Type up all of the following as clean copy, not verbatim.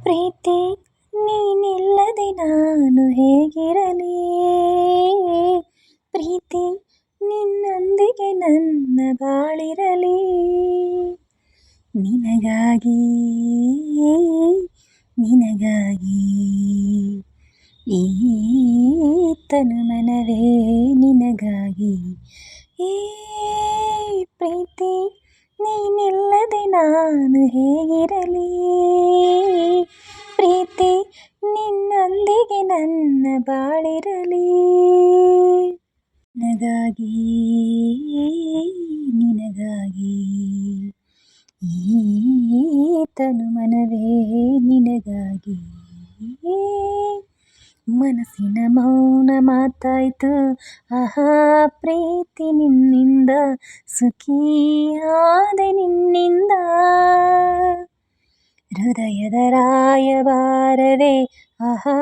ಪ್ರೀತಿ ನೀನಿಲ್ಲದೆ ನಾನು ಹೇಗಿರಲಿ, ಪ್ರೀತಿ ನಿನ್ನೊಂದಿಗೆ ನನ್ನ ಬಾಳಿರಲಿ, ನಿನಗಾಗಿ ನಿನಗಾಗಿ ಈ ತನುಮನವೇ ನಿನಗಾಗಿ. ಈ ಪ್ರೀತಿ ನೀನಿಲ್ಲದೆ ನಾನು ಹೇಗಿರಲಿ, ಪ್ರೀತಿ ನಿನ್ನೊಂದಿಗೆ ನನ್ನ ಬಾಳಿರಲಿ, ನಿನಗಾಗಿ ನಿನಗಾಗಿ ಈ ತನುಮನವೇ ನಿನಗಾಗಿ. ಮನಸ್ಸಿನ ಮೌನ ಮಾತಾಯ್ತು, ಆಹಾ ಪ್ರೀತಿ ನಿನ್ನಿಂದ, ಸುಖಿಯಾದೆ ನಿನ್ನಿಂದ, ಹೃದಯದ ರಾಯಭಾರವೇ ಆಹಾ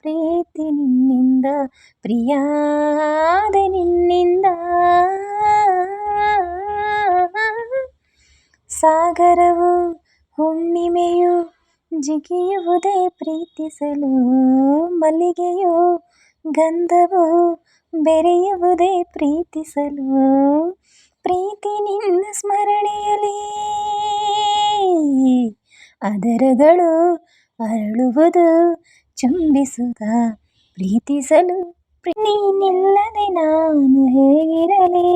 ಪ್ರೀತಿ ನಿನ್ನಿಂದ, ಪ್ರಿಯಾದೆ ನಿನ್ನಿಂದ. ಸಾಗರವು ಹುಣ್ಣಿಮೆಯು ಜಿಗಿಯುವುದೇ ಪ್ರೀತಿಸಲು, ಮಲ್ಲಿಗೆಯು ಗಂಧವು ಬೆರೆಯುವುದೇ ಪ್ರೀತಿಸಲು, ಪ್ರೀತಿ ನಿನ್ನ ಸ್ಮರಣೆಯಲಿ ಅದರಗಳು ಅರಳುವುದು ಚುಂಬಿಸುತ್ತ ಪ್ರೀತಿಸಲು. ನೀನಿಲ್ಲದೆ ನಾನು ಹೇಗಿರಲಿ,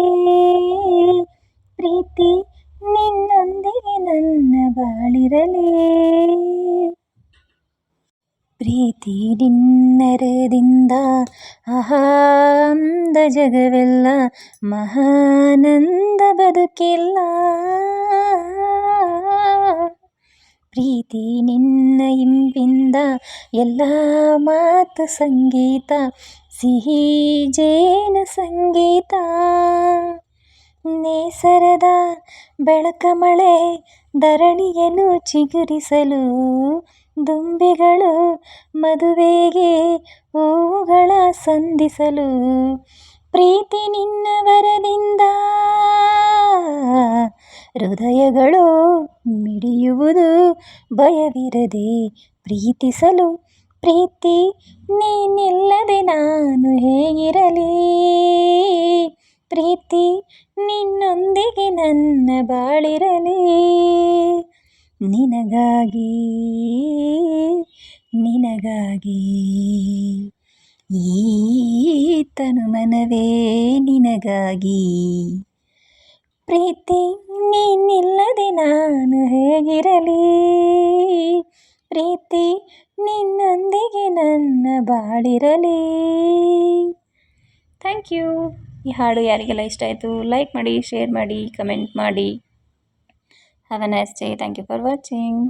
ಪ್ರೀತಿ ನಿನ್ನೊಂದಿಗೆ ನನ್ನ ಬಾಳಿರಲಿ, ಪ್ರೀತಿ ನಿನ್ನರದಿಂದ ಆಹಾ ಅಂದ ಜಗವೆಲ್ಲ, ಮಹಾನಂದ ಬದುಕಿಲ್ಲ, ಪ್ರೀತಿ ನಿನ್ನ ಇಂಪಿಂದ ಎಲ್ಲ ಮಾತು ಸಂಗೀತ, ಸಿಹಿ ಜೇನು ಸಂಗೀತ, ನೇಸರದ ಬೆಳಕ ಮಳೆ ಧರಣಿಯನ್ನು ಚಿಗುರಿಸಲು, ದುಂಬಿಗಳು ಮದುವೆಗೆ ಹೂವುಗಳ ಸಂಧಿಸಲು, ಪ್ರೀತಿ ನಿನ್ನ ವರದಿಂದ ಹೃದಯಗಳು ಮಿಡಿಯುವುದು ಭಯವಿರದೆ ಪ್ರೀತಿಸಲು, ಪ್ರೀತಿ ನೀನಿಲ್ಲದೆ ನಾನು ಹೇಗಿರಲಿ, ಪ್ರೀತಿ ನಿನ್ನೊಂದಿಗೆ ನನ್ನ ಬಾಳಿರಲಿ, ನಿನಗಾಗಿ ನಿನಗಾಗಿ ಈ ತನುಮನವೇ ನಿನಗಾಗಿ. ಪ್ರೀತಿ ನೀನಿಲ್ಲದೆ ನಾನು ಹೇಗಿರಲಿ, ಪ್ರೀತಿ ನಿನ್ನೊಂದಿಗೆ ನನ್ನ ಬಾಳಿರಲಿ. Thank you. ಈ ಹಾಡು ಯಾರಿಗೆಲ್ಲ ಇಷ್ಟ ಆಯಿತು ಲೈಕ್ ಮಾಡಿ, ಶೇರ್ ಮಾಡಿ, ಕಮೆಂಟ್ ಮಾಡಿ. Have a nice day. Thank you for watching.